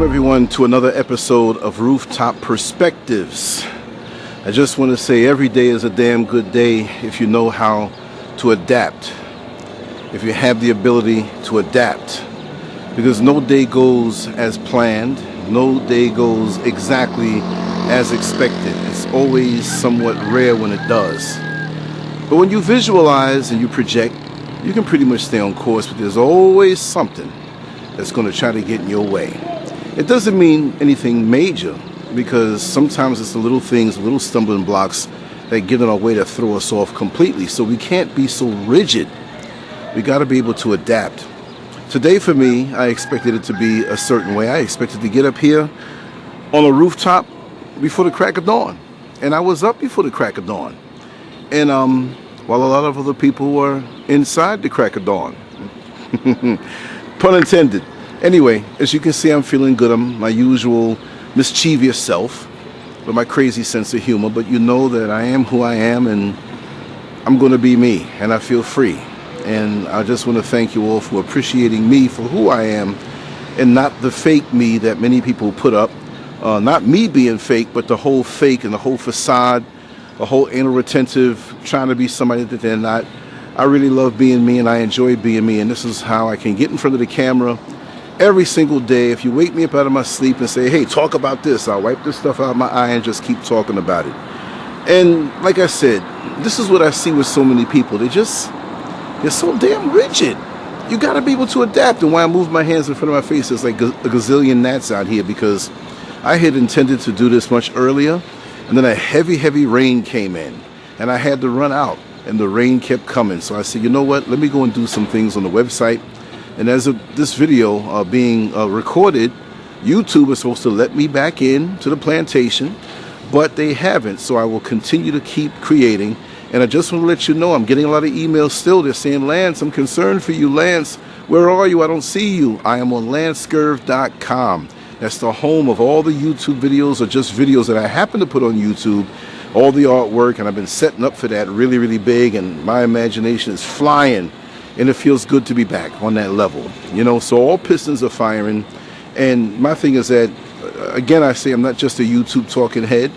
Welcome everyone to another episode of Rooftop Perspectives. I just want to say every day is a damn good day if you know how to adapt, if you have the ability to adapt, because no day goes as planned, no day goes exactly as expected. It's always somewhat rare when it does. But when you visualize and you project, you can pretty much stay on course, but there's always something that's going to try to get in your way. It doesn't mean anything major, because sometimes it's the little things, the little stumbling blocks that get in our way to throw us off completely. So we can't be so rigid. We got to be able to adapt. Today for me, I expected it to be a certain way. I expected to get up here on a rooftop before the crack of dawn. And I was up before the crack of dawn. And while a lot of other people were inside the crack of dawn. Pun intended. Anyway, as you can see, I'm feeling good. I'm my usual mischievous self with my crazy sense of humor, but you know that I am who I am and I'm going to be me, and I feel free. And I just want to thank you all for appreciating me for who I am and not the fake me that many people put up. Not me being fake, but the whole fake and the whole facade, the whole anal retentive, trying to be somebody that they're not. I really love being me and I enjoy being me, and this is how I can get in front of the camera every single day. If you wake me up out of my sleep and say, hey, talk about this, I'll wipe this stuff out of my eye and just keep talking about it. And like I said, this is what I see with so many people. They're so damn rigid. You got to be able to adapt. And why I move my hands in front of my face is like a gazillion gnats out here, because I had intended to do this much earlier, and then a heavy rain came in and I had to run out and the rain kept coming. So I said, you know what, let me go and do some things on the website. And as of this video being recorded, YouTube is supposed to let me back in to the plantation, but they haven't. So I will continue to keep creating. And I just want to let you know, I'm getting a lot of emails still. They're saying, Lance, I'm concerned for you. Lance, where are you? I don't see you. I am on Lancescurv.com. That's the home of all the YouTube videos, or just videos that I happen to put on YouTube, all the artwork. And I've been setting up for that really big, and my imagination is flying. And it feels good to be back on that level, you know. So all pistons are firing. And my thing is that, again, I say I'm not just a YouTube talking head,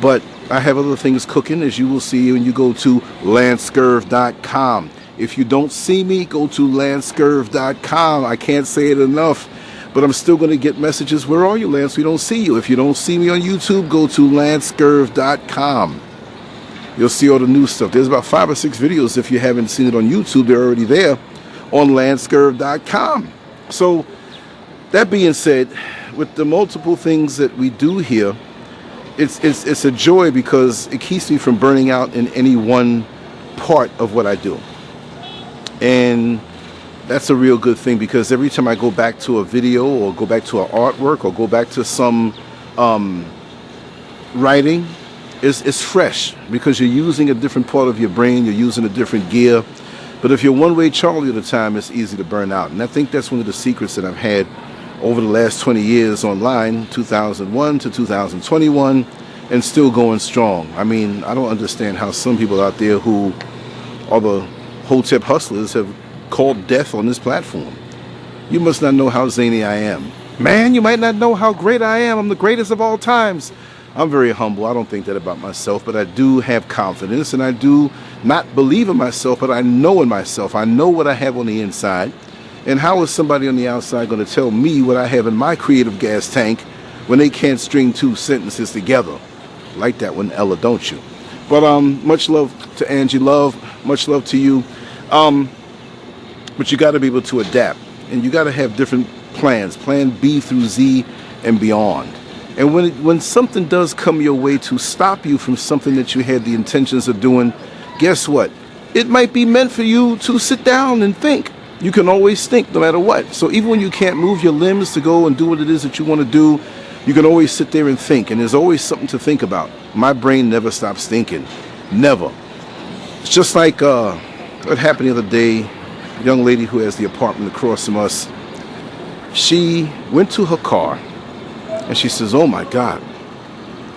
but I have other things cooking, as you will see when you go to Lancescurv.com. If you don't see me, go to Lancescurv.com. I can't say it enough, but I'm still going to get messages. Where are you, Lance? We don't see you. If you don't see me on YouTube, go to Lancescurv.com. You'll see all the new stuff. There's about 5 or 6 videos. If you haven't seen it on YouTube, they're already there on Lancescurv.com. So that being said, with the multiple things that we do here, it's a joy, because it keeps me from burning out in any one part of what I do. And that's a real good thing, because every time I go back to a video or go back to an artwork or go back to some writing, it's fresh, because you're using a different part of your brain, you're using a different gear. But if you're one-way Charlie at a time, it's easy to burn out. And I think that's one of the secrets that I've had over the last 20 years online, 2001 to 2021, and still going strong. I mean, I don't understand how some people out there who are the Hotep hustlers have called death on this platform. You must not know how zany I am. Man, you might not know how great I am. I'm the greatest of all times. I'm very humble. I don't think that about myself, but I do have confidence, and I do not believe in myself, but I know in myself. I know what I have on the inside. And how is somebody on the outside going to tell me what I have in my creative gas tank when they can't string 2 sentences together? Like that one, Ella, don't you? But much love to Angie Love. Much love to you. But you got to be able to adapt, and you got to have different plans, plan B through Z and beyond. And when something does come your way to stop you from something that you had the intentions of doing, guess what? It might be meant for you to sit down and think. You can always think no matter what. So even when you can't move your limbs to go and do what it is that you want to do, you can always sit there and think. And there's always something to think about. My brain never stops thinking. Never. It's just like what happened the other day. A young lady who has the apartment across from us, she went to her car and she says, oh my God,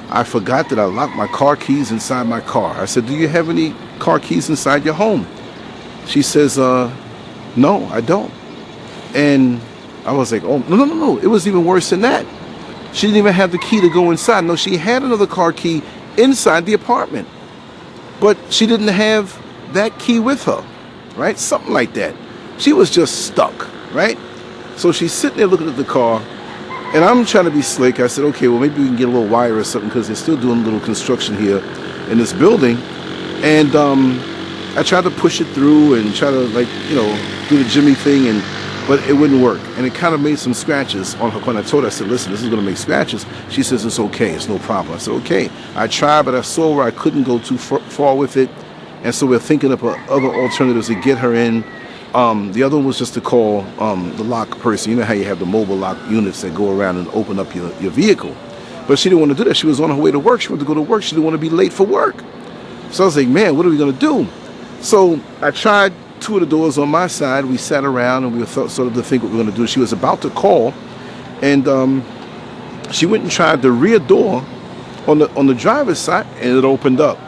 I forgot that I locked my car keys inside my car. I said, do you have any car keys inside your home? She says, no, I don't. And I was like, oh, no. It was even worse than that. She didn't even have the key to go inside. No, she had another car key inside the apartment. But she didn't have that key with her, right? Something like that. She was just stuck, right? So she's sitting there looking at the car, and I'm trying to be slick. I said, okay, well, maybe we can get a little wire or something because they're still doing a little construction here in this building. And I tried to push it through and try to, like, you know, do the Jimmy thing, but it wouldn't work. And it kind of made some scratches on her car. And I told her, I said, listen, this is going to make scratches. She says, it's okay. It's no problem. I said, okay. I tried, but I saw where I couldn't go too far with it. And so we're thinking of other alternatives to get her in. The other one was just to call the lock person. You know how you have the mobile lock units that go around and open up your vehicle. But she didn't want to do that. She was on her way to work. She wanted to go to work. She didn't want to be late for work. So I was like, man, what are we going to do? So I tried 2 of the doors on my side. We sat around and we sort of to think what we were going to do. She was about to call, and she went and tried the rear door on the driver's side, and it opened up.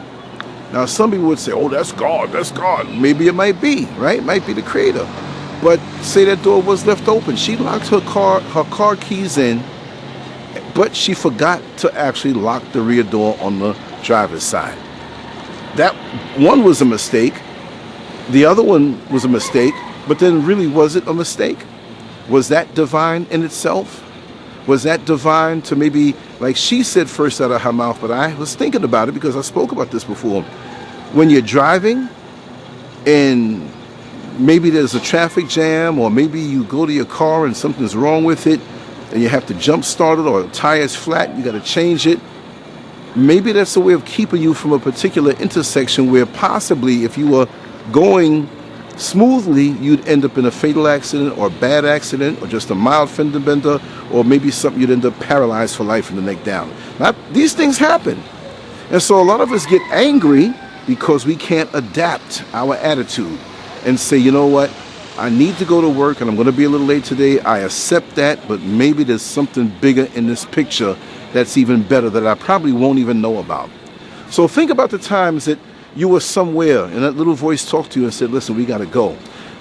Now, some people would say, oh, that's God, that's God. Maybe it might be, right? It might be the creator. But say that door was left open. She locked her car keys in, but she forgot to actually lock the rear door on the driver's side. That one was a mistake. The other one was a mistake, but then really was it a mistake? Was that divine in itself? Was that divine to maybe, like she said first out of her mouth, but I was thinking about it because I spoke about this before. When you're driving and maybe there's a traffic jam, or maybe you go to your car and something's wrong with it and you have to jump start it, or the tire's flat, you got to change it. Maybe that's a way of keeping you from a particular intersection where possibly if you were going smoothly, you'd end up in a fatal accident or a bad accident or just a mild fender bender, or maybe something you'd end up paralyzed for life from the neck down. Now, these things happen. And so a lot of us get angry because we can't adapt our attitude and say, you know what, I need to go to work and I'm going to be a little late today. I accept that, but maybe there's something bigger in this picture that's even better that I probably won't even know about. So think about the times that you were somewhere and that little voice talked to you and said, listen, we got to go.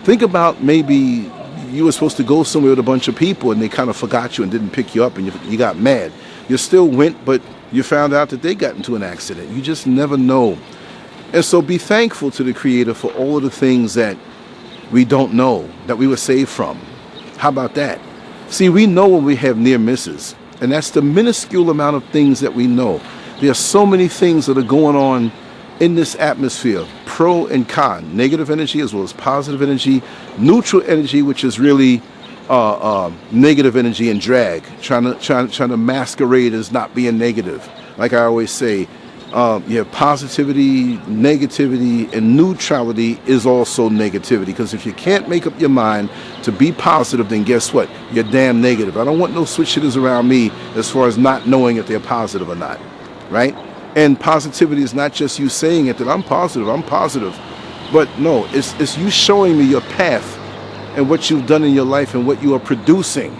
Think about maybe you were supposed to go somewhere with a bunch of people and they kind of forgot you and didn't pick you up and you got mad. You still went, but you found out that they got into an accident. You just never know. And so be thankful to the Creator for all of the things that we don't know, that we were saved from. How about that? See, we know when we have near misses, and that's the minuscule amount of things that we know. There are so many things that are going on in this atmosphere, pro and con, negative energy as well as positive energy, neutral energy, which is really negative energy and drag, trying to masquerade as not being negative. Like I always say, you have positivity, negativity, and neutrality is also negativity. Because if you can't make up your mind to be positive, then guess what? You're damn negative. I don't want no switch hitters around me as far as not knowing if they're positive or not, right? And positivity is not just you saying it that I'm positive, but no, it's you showing me your path and what you've done in your life and what you are producing.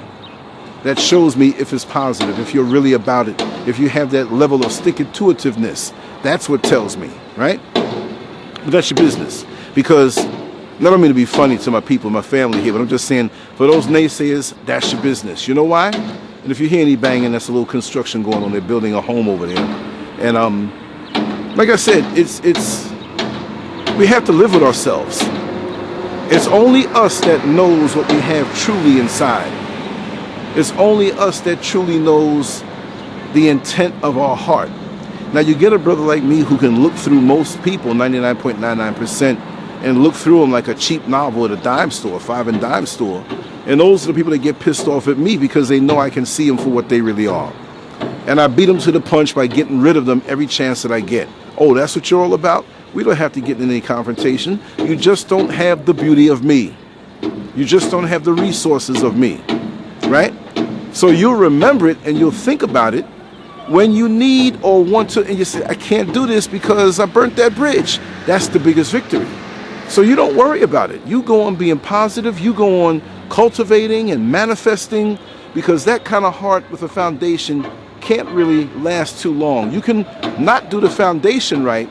That shows me if it's positive, if you're really about it, if you have that level of stick-to-itiveness. That's what tells me, right? But that's your business. Because, I don't mean to be funny to my people, my family here, but I'm just saying, for those naysayers, that's your business. You know why? And if you hear any banging, that's a little construction going on. They're building a home over there. And like I said, we have to live with ourselves. It's only us that knows what we have truly inside. It's only us that truly knows the intent of our heart. Now, you get a brother like me who can look through most people, 99.99%, and look through them like a cheap novel at a dime store, 5 and dime store. And those are the people that get pissed off at me because they know I can see them for what they really are. And I beat them to the punch by getting rid of them every chance that I get. Oh, that's what you're all about? We don't have to get in any confrontation. You just don't have the beauty of me. You just don't have the resources of me, right? So you'll remember it and you'll think about it when you need or want to, and you say, I can't do this because I burnt that bridge. That's the biggest victory. So you don't worry about it. You go on being positive. You go on cultivating and manifesting, because that kind of heart with a foundation can't really last too long. You can not do the foundation right,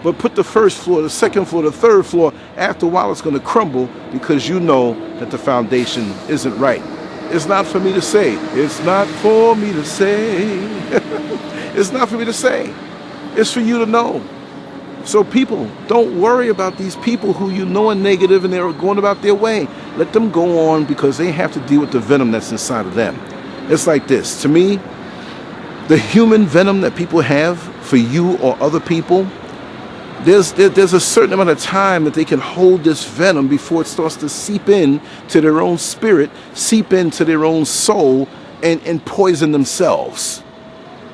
but put the first floor, the second floor, the third floor. After a while, it's going to crumble because you know that the foundation isn't right. It's not for me to say. It's not for me to say. It's not for me to say. It's for you to know. So people, don't worry about these people who you know are negative and they're going about their way. Let them go on because they have to deal with the venom that's inside of them. It's like this. To me, the human venom that people have for you or other people, there's a certain amount of time that they can hold this venom before it starts to seep in to their own spirit, seep into their own soul, and poison themselves.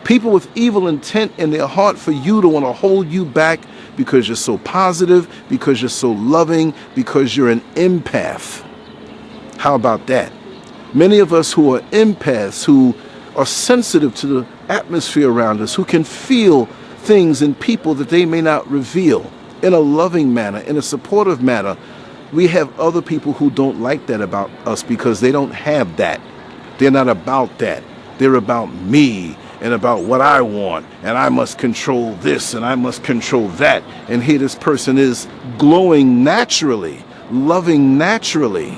People with evil intent in their heart for you to want to hold you back because you're so positive, because you're so loving, because you're an empath. How about that? Many of us who are empaths, who are sensitive to the atmosphere around us, who can feel things in people that they may not reveal in a loving manner, in a supportive manner. We have other people who don't like that about us because they don't have that. They're not about that. They're about me and about what I want, and I must control this and I must control that. And here this person is glowing naturally, loving naturally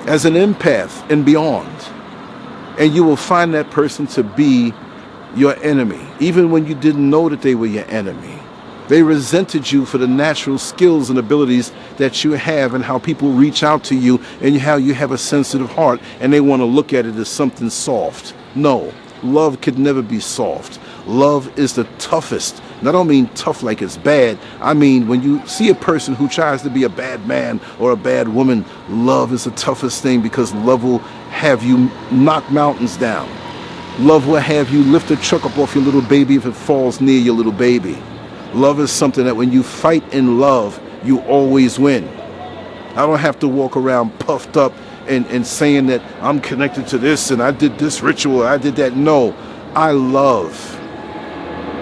as an empath and beyond. And you will find that person to be your enemy, even when you didn't know that they were your enemy. They resented you for the natural skills and abilities that you have and how people reach out to you and how you have a sensitive heart and they want to look at it as something soft. No, love could never be soft. Love is the toughest. And I don't mean tough like it's bad. I mean, when you see a person who tries to be a bad man or a bad woman, love is the toughest thing because love will have you knock mountains down. Love will have you lift a truck up off your little baby if it falls near your little baby. Love is something that when you fight in love, you always win. I don't have to walk around puffed up and saying that I'm connected to this and I did this ritual, I did that. No, I love.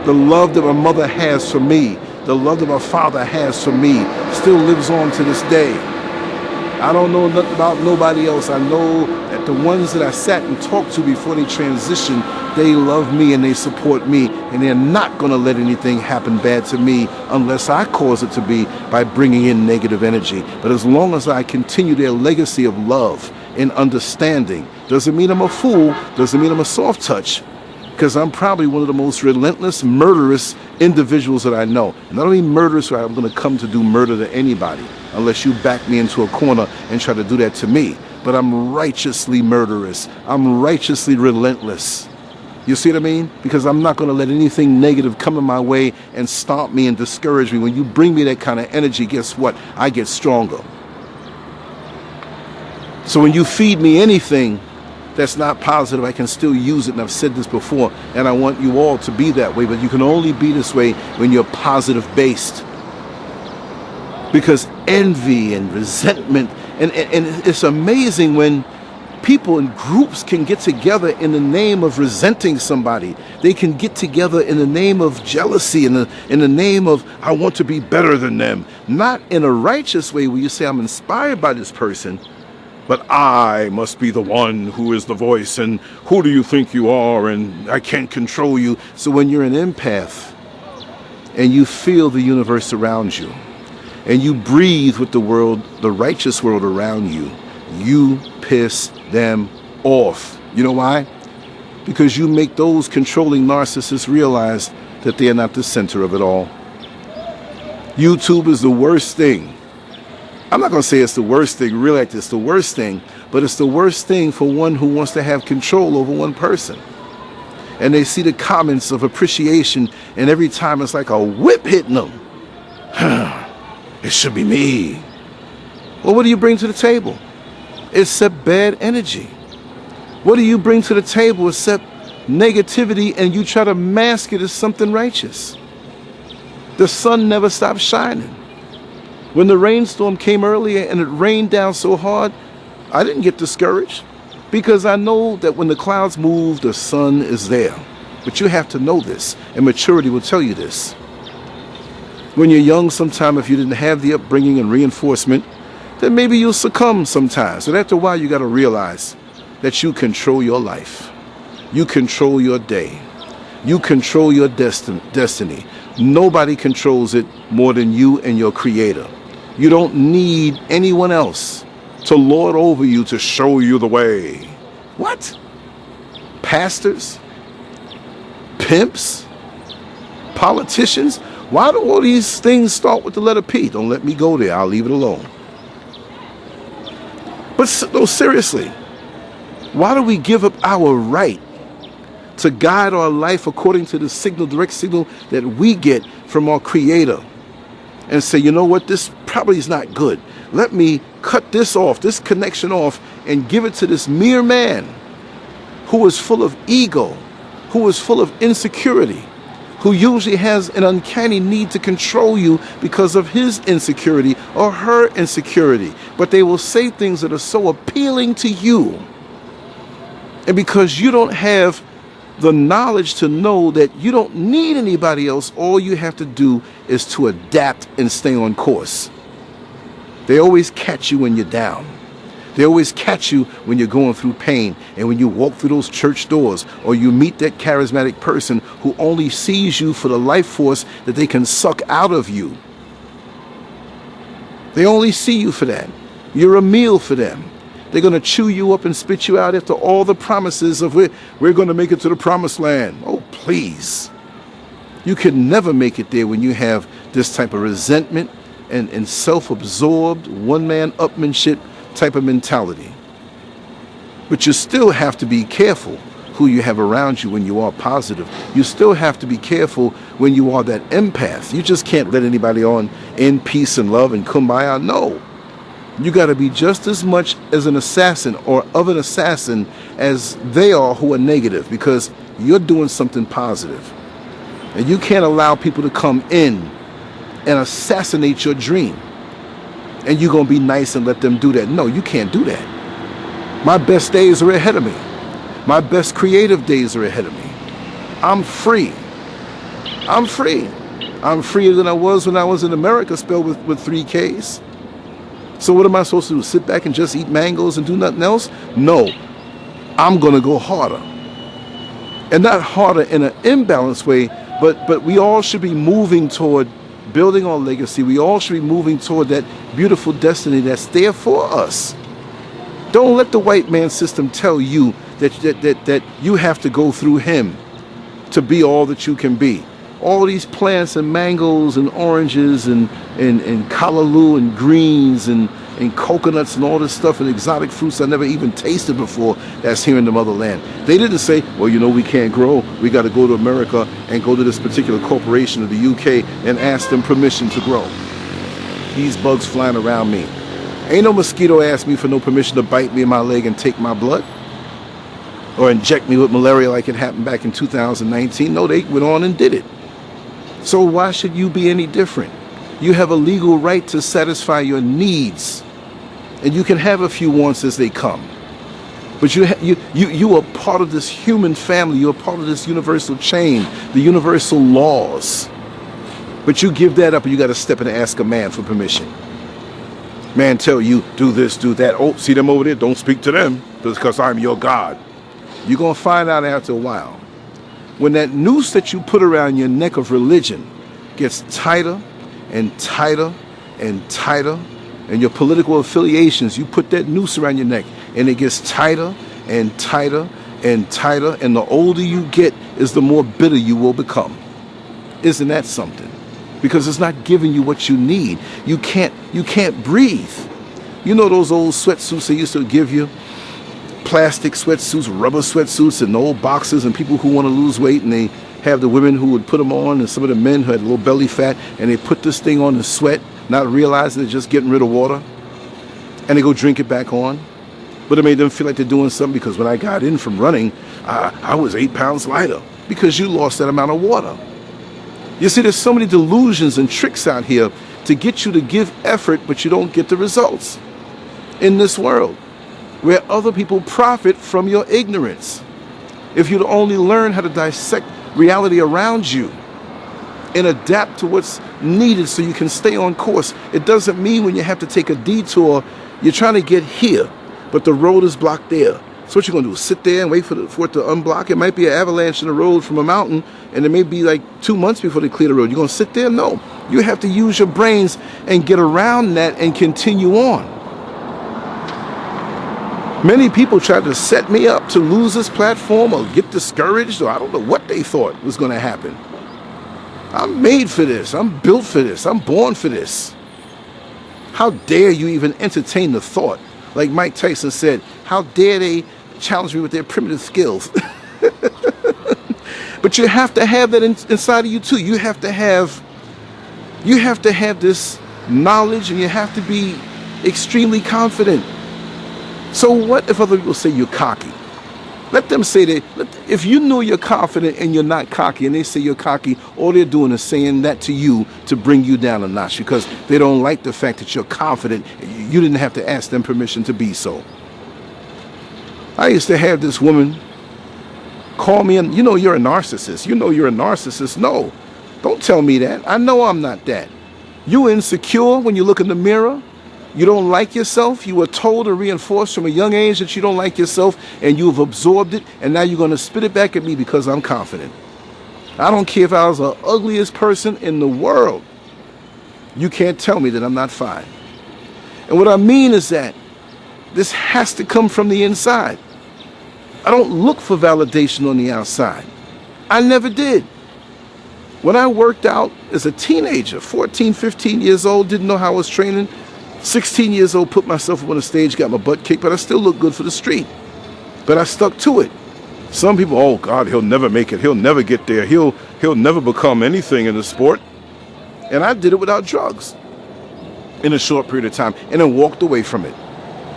The love that my mother has for me, the love that my father has for me still lives on to this day. I don't know nothing about nobody else. I know that the ones that I sat and talked to before they transitioned, they love me and they support me, and they're not going to let anything happen bad to me unless I cause it to be by bringing in negative energy. But as long as I continue their legacy of love and understanding, doesn't mean I'm a fool, doesn't mean I'm a soft touch, because I'm probably one of the most relentless, murderous individuals that I know. And I don't mean murderous where I'm going to come to do murder to anybody unless you back me into a corner and try to do that to me. But I'm righteously murderous. I'm righteously relentless. You see what I mean? Because I'm not going to let anything negative come in my way and stop me and discourage me. When you bring me that kind of energy, guess what? I get stronger. So when you feed me anything that's not positive, I can still use it. And I've said this before, and I want you all to be that way. But you can only be this way when you're positive based. Because envy and resentment, and it's amazing when people in groups can get together in the name of resenting somebody. They can get together in the name of jealousy, in the name of, I want to be better than them. Not in a righteous way where you say, I'm inspired by this person, but I must be the one who is the voice, and who do you think you are, and I can't control you. So when you're an empath and you feel the universe around you, and you breathe with the world, the righteous world around you, you piss them off. You know why? Because you make those controlling narcissists realize that they are not the center of it all. YouTube is the worst thing. I'm not going to say it's the worst thing, really, like it's the worst thing, but it's the worst thing for one who wants to have control over one person. And they see the comments of appreciation, and every time it's like a whip hitting them. It should be me. Well, what do you bring to the table? Except bad energy. What do you bring to the table except negativity, and you try to mask it as something righteous? The sun never stops shining. When the rainstorm came earlier and it rained down so hard, I didn't get discouraged because I know that when the clouds move, the sun is there. But you have to know this, and maturity will tell you this. When you're young, sometime if you didn't have the upbringing and reinforcement, then maybe you'll succumb sometimes. But after a while, you got to realize that you control your life. You control your day. You control your destiny. Nobody controls it more than you and your creator. You don't need anyone else to lord over you, to show you the way. What? Pastors? Pimps? Politicians? Why do all these things start with the letter P? Don't let me go there. I'll leave it alone. But no, seriously, why do we give up our right to guide our life according to the signal, direct signal that we get from our Creator, and say, you know what, this probably is not good. Let me cut this off, this connection off, and give it to this mere man who is full of ego, who is full of insecurity, who usually has an uncanny need to control you because of his insecurity or her insecurity. But they will say things that are so appealing to you. And because you don't have the knowledge to know that you don't need anybody else, all you have to do is to adapt and stay on course. They always catch you when you're down. They always catch you when you're going through pain, and when you walk through those church doors, or you meet that charismatic person who only sees you for the life force that they can suck out of you. They only see you for that. You're a meal for them. They're going to chew you up and spit you out after all the promises of we're going to make it to the promised land. Oh, please. You can never make it there when you have this type of resentment and self-absorbed, one-man upmanship type of mentality. But you still have to be careful who you have around you when you are positive. You still have to be careful when you are that empath. You just can't let anybody on in peace and love and kumbaya. No. You got to be just as much as an assassin or of an assassin as they are who are negative, because you're doing something positive. And you can't allow people to come in and assassinate your dream. And you're going to be nice and let them do that. No, you can't do that. My best days are ahead of me. My best creative days are ahead of me. I'm free. I'm free. I'm freer than I was when I was in America, spelled with 3 Ks. So what am I supposed to do? Sit back and just eat mangoes and do nothing else? No. I'm going to go harder. And not harder in an imbalanced way, but we all should be moving toward building our legacy. We all should be moving toward that beautiful destiny that's there for us. Don't let the white man system tell you that you have to go through him to be all that you can be. All these plants and mangoes and oranges and callaloo and greens and coconuts and all this stuff and exotic fruits I never even tasted before that's here in the motherland. They didn't say, well, you know, we can't grow. We got to go to America and go to this particular corporation of the UK and ask them permission to grow. These bugs flying around me. Ain't no mosquito asked me for no permission to bite me in my leg and take my blood or inject me with malaria like it happened back in 2019. No, they went on and did it. So why should you be any different? You have a legal right to satisfy your needs, and you can have a few wants as they come. But you are part of this human family. You're part of this universal chain, the universal laws. But you give that up, and you got to step in and ask a man for permission. Man tell you, do this, do that. Oh, see them over there? Don't speak to them because I'm your God. You're going to find out after a while. When that noose that you put around your neck of religion gets tighter and tighter and tighter, and your political affiliations, you put that noose around your neck and it gets tighter and tighter and tighter, and the older you get is the more bitter you will become. Isn't that something? Because it's not giving you what you need. You can't breathe. You know those old sweatsuits they used to give you? Plastic sweatsuits, rubber sweatsuits, and old boxers, and people who want to lose weight, and they have the women who would put them on, and some of the men who had a little belly fat, and they put this thing on and sweat, not realizing they're just getting rid of water, and they go drink it back on. But it made them feel like they're doing something, because when I got in from running, I was 8 pounds lighter, because you lost that amount of water. You see, there's so many delusions and tricks out here to get you to give effort, but you don't get the results in this world, where other people profit from your ignorance. If you'd only learn how to dissect reality around you and adapt to what's needed so you can stay on course. It doesn't mean when you have to take a detour, you're trying to get here, but the road is blocked there. So what you're going to do is sit there and wait for it to unblock. It might be an avalanche in the road from a mountain, and it may be like 2 months before they clear the road. You're going to sit there? No. You have to use your brains and get around that and continue on. Many people tried to set me up to lose this platform or get discouraged, or I don't know what they thought was going to happen. I'm made for this. I'm built for this. I'm born for this. How dare you even entertain the thought? Like Mike Tyson said, how dare they challenge me with their primitive skills? But you have to have that inside of you too. You have to have this knowledge, and you have to be extremely confident. So what if other people say you're cocky? Let them say that. If you know you're confident and you're not cocky, and they say you're cocky, all they're doing is saying that to you to bring you down a notch, because they don't like the fact that you're confident. You didn't have to ask them permission to be so. I used to have this woman call me, and you know you're a narcissist. You know you're a narcissist. No, don't tell me that. I know I'm not that. You insecure when you look in the mirror. You don't like yourself. You were told or reinforced from a young age that you don't like yourself, and you've absorbed it, and now you're going to spit it back at me because I'm confident. I don't care if I was the ugliest person in the world. You can't tell me that I'm not fine. And what I mean is that this has to come from the inside. I don't look for validation on the outside. I never did. When I worked out as a teenager, 14, 15 years old, didn't know how I was training, 16 years old, put myself up on the stage, got my butt kicked, but I still looked good for the street. But I stuck to it. Some people, oh God, he'll never make it. He'll never get there. He'll never become anything in the sport. And I did it without drugs in a short period of time, and then walked away from it.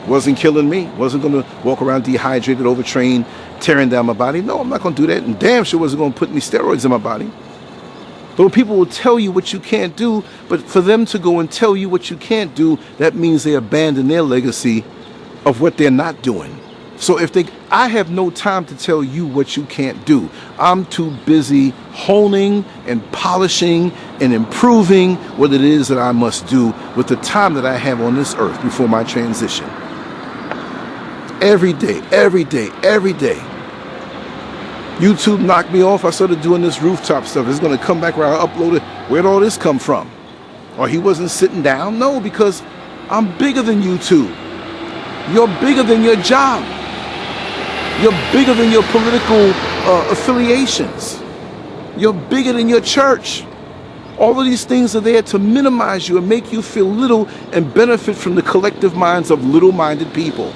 Wasn't killing me. Wasn't going to walk around dehydrated, overtrained, tearing down my body. No, I'm not going to do that. And damn sure wasn't going to put any steroids in my body. But people will tell you what you can't do, but for them to go and tell you what you can't do, that means they abandon their legacy of what they're not doing. So I have no time to tell you what you can't do. I'm too busy honing and polishing and improving what it is that I must do with the time that I have on this earth before my transition. Every day, every day, every day. YouTube knocked me off. I started doing this rooftop stuff. It's going to come back where I upload it. Where'd all this come from? Or he wasn't sitting down? No, because I'm bigger than YouTube. You're bigger than your job. You're bigger than your political affiliations. You're bigger than your church. All of these things are there to minimize you and make you feel little and benefit from the collective minds of little-minded people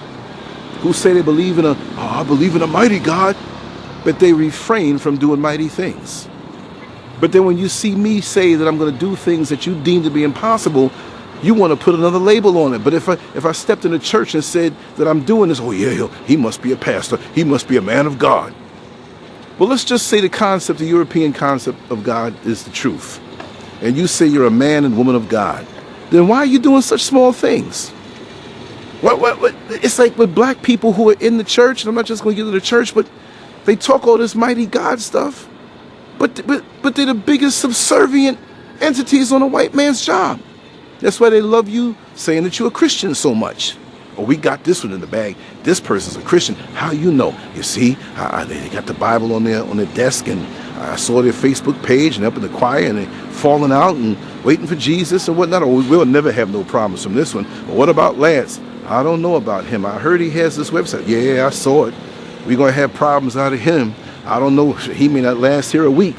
who say they believe in I believe in a mighty God. But they refrain from doing mighty things. But then when you see me say that I'm going to do things that you deem to be impossible, you want to put another label on it. But if I stepped in a church and said that I'm doing this, oh yeah, he must be a pastor. He must be a man of God. Well, let's just say the European concept of God is the truth. And you say you're a man and woman of God. Then why are you doing such small things? What? It's like with black people who are in the church, and I'm not just going to get to the church, but they talk all this mighty God stuff, but they're the biggest subservient entities on a white man's job. That's why they love you saying that you're a Christian so much. Oh, we got this one in the bag. This person's a Christian. How you know? You see, they got the Bible on their desk, and I saw their Facebook page and up in the choir, and they falling out and waiting for Jesus and whatnot. Oh, we'll never have no problems from this one. But what about Lance? I don't know about him. I heard he has this website. Yeah, I saw it. We're going to have problems out of him. I don't know. He may not last here a week.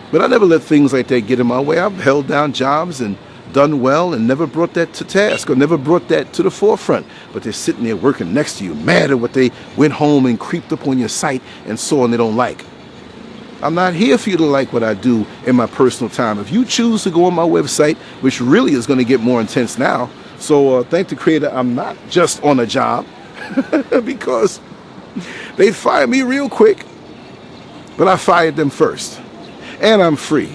But I never let things like that get in my way. I've held down jobs and done well and never brought that to task or never brought that to the forefront. But they're sitting there working next to you, mad at what they went home and creeped up on your site and saw and they don't like. I'm not here for you to like what I do in my personal time. If you choose to go on my website, which really is going to get more intense now, so thank the Creator, I'm not just on a job because they'd fire me real quick, but I fired them first. And I'm free.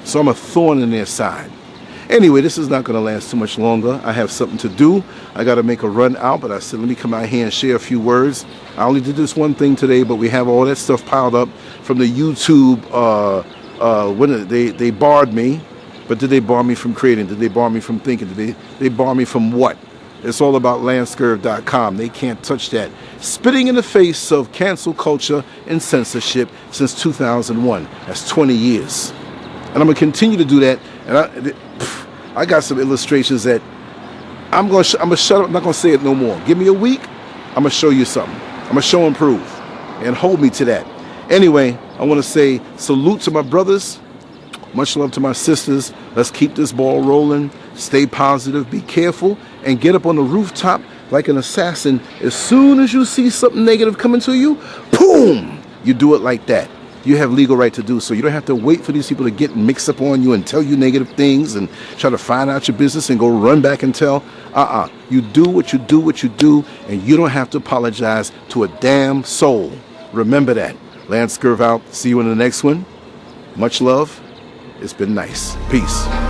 So I'm a thorn in their side. Anyway, this is not going to last too much longer. I have something to do. I got to make a run out, but I said, let me come out here and share a few words. I only did this one thing today, but we have all that stuff piled up from the YouTube. When they barred me, but did they bar me from creating? Did they bar me from thinking? Did they bar me from what? It's all about Lancescurv.com. They can't touch that. Spitting in the face of cancel culture and censorship since 2001. That's 20 years. And I'm going to continue to do that. And I got some illustrations that I'm going to shut up. I'm not going to say it no more. Give me a week. I'm going to show you something. I'm going to show and prove. And hold me to that. Anyway, I want to say salute to my brothers. Much love to my sisters. Let's keep this ball rolling. Stay positive. Be careful. And get up on the rooftop like an assassin. As soon as you see something negative coming to you, boom! You do it like that. You have legal right to do so. You don't have to wait for these people to get mixed up on you and tell you negative things and try to find out your business and go run back and tell. You do what you do, and you don't have to apologize to a damn soul. Remember that. Lancescurv out. See you in the next one. Much love. It's been nice. Peace.